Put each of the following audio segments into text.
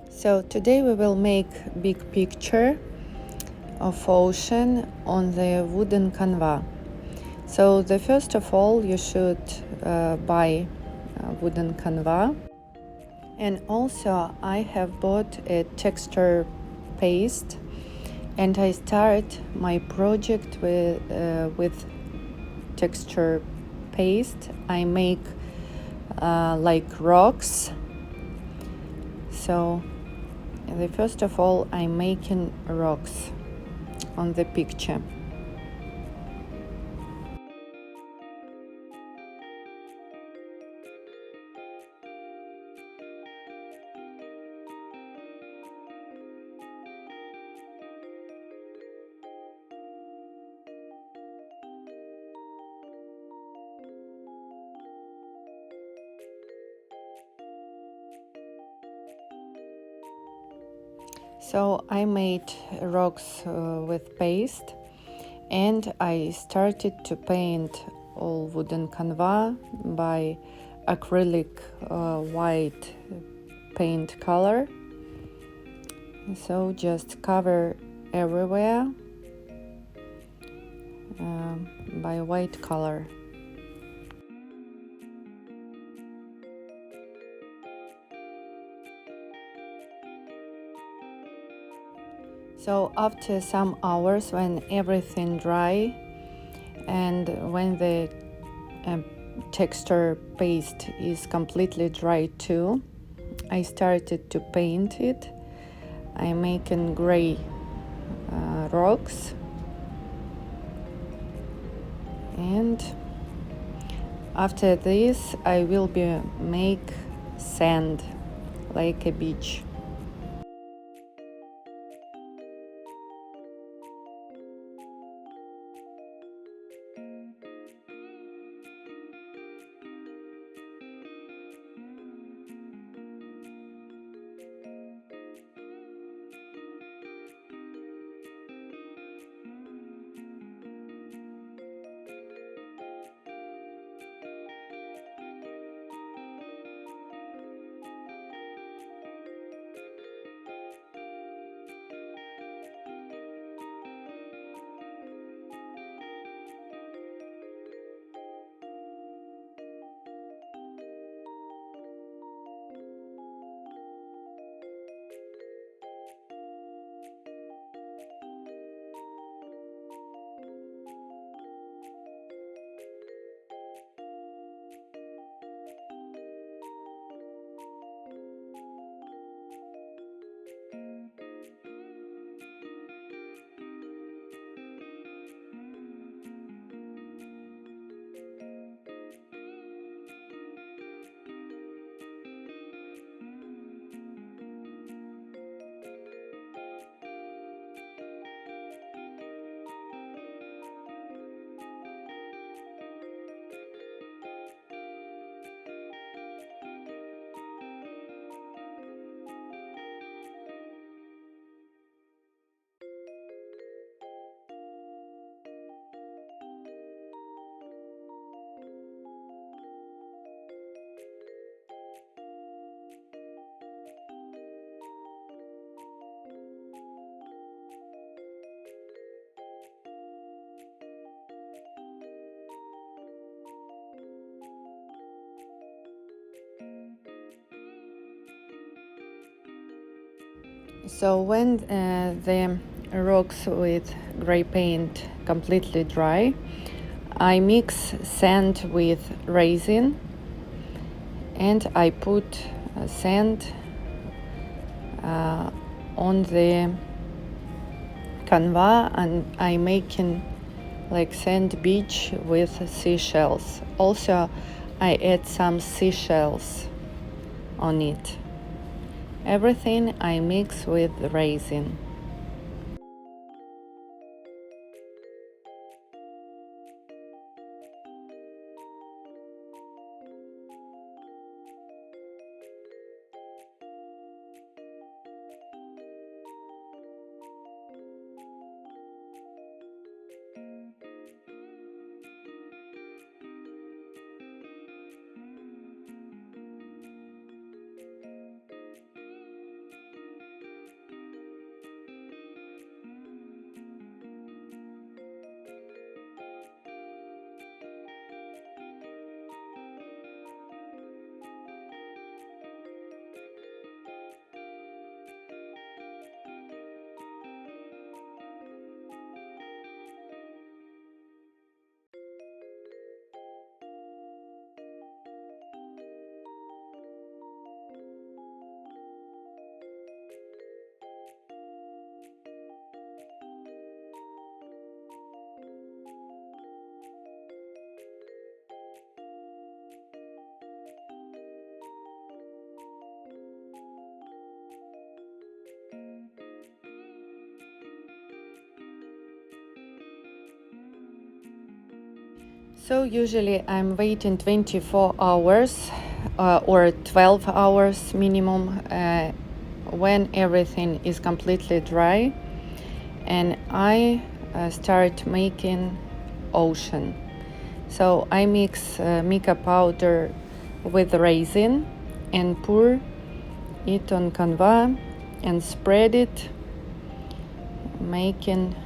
So today we will make big picture of ocean on the wooden canvas. So the first of all you should buy a wooden canvas, and also I have bought a texture paste, and I start my project with texture paste. I make like rocks. So the first of all I'm making rocks on the picture. So I made rocks with paste, and I started to paint all wooden canvas by acrylic white paint color. So just cover everywhere by white color. So after some hours, when everything dry and when the texture paste is completely dry too, I started to paint it. I'm making gray rocks, and after this I will be make sand like a beach. So when the rocks with gray paint completely dry, I mix sand with resin, and I put sand on the canvas, and I making like sand beach with seashells. Also I add some seashells on it. Everything I mix with resin. So usually I'm waiting 24 hours or 12 hours minimum when everything is completely dry, and I start making ocean. So I mix mica powder with resin and pour it on canvas and spread it, making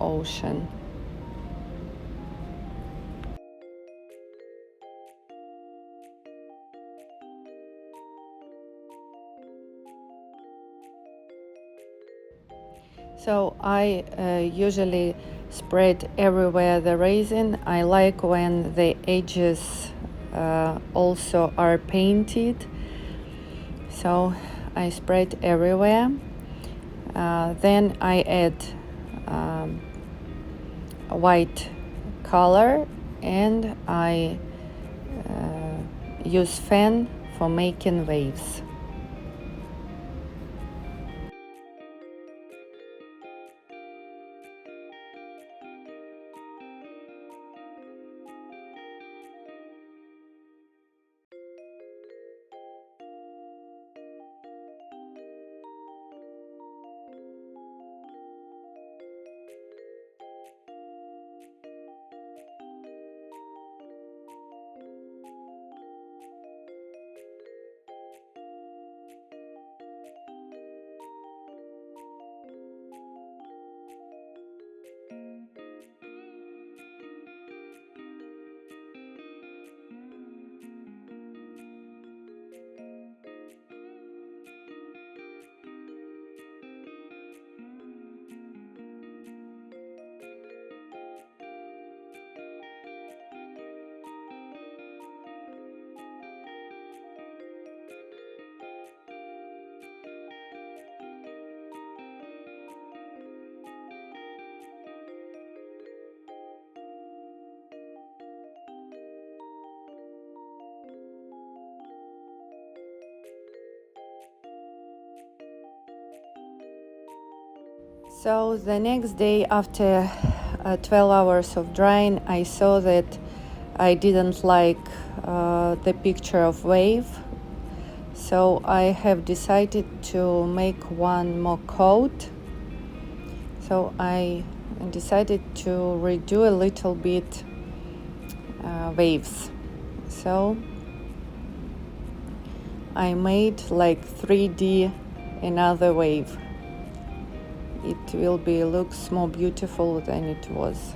ocean. So I usually spread everywhere the resin. I like when the edges also are painted. So I spread everywhere. Then I add a white color, and I use fan for making waves. So the next day, after 12 hours of drying, I saw that I didn't like the picture of wave. So I have decided to make one more coat. So I decided to redo a little bit waves. So I made like 3D another wave. It will be looks more beautiful than it was.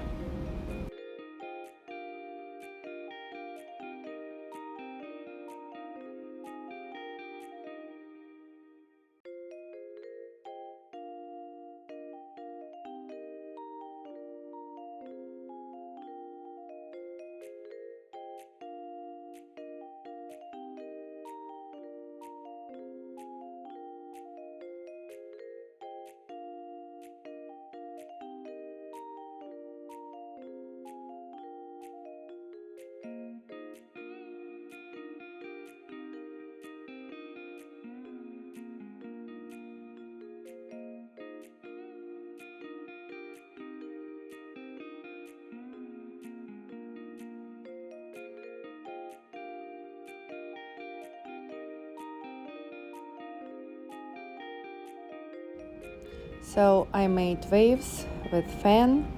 So I made waves with fan.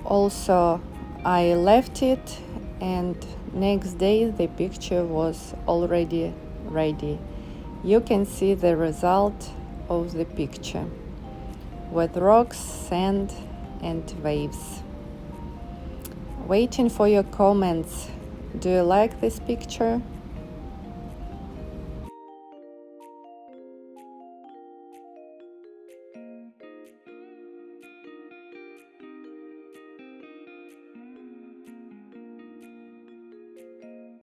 Also I left it, and next day the picture was already ready. You can see the result of the picture with rocks, sand and waves. Waiting for your comments. Do you like this picture?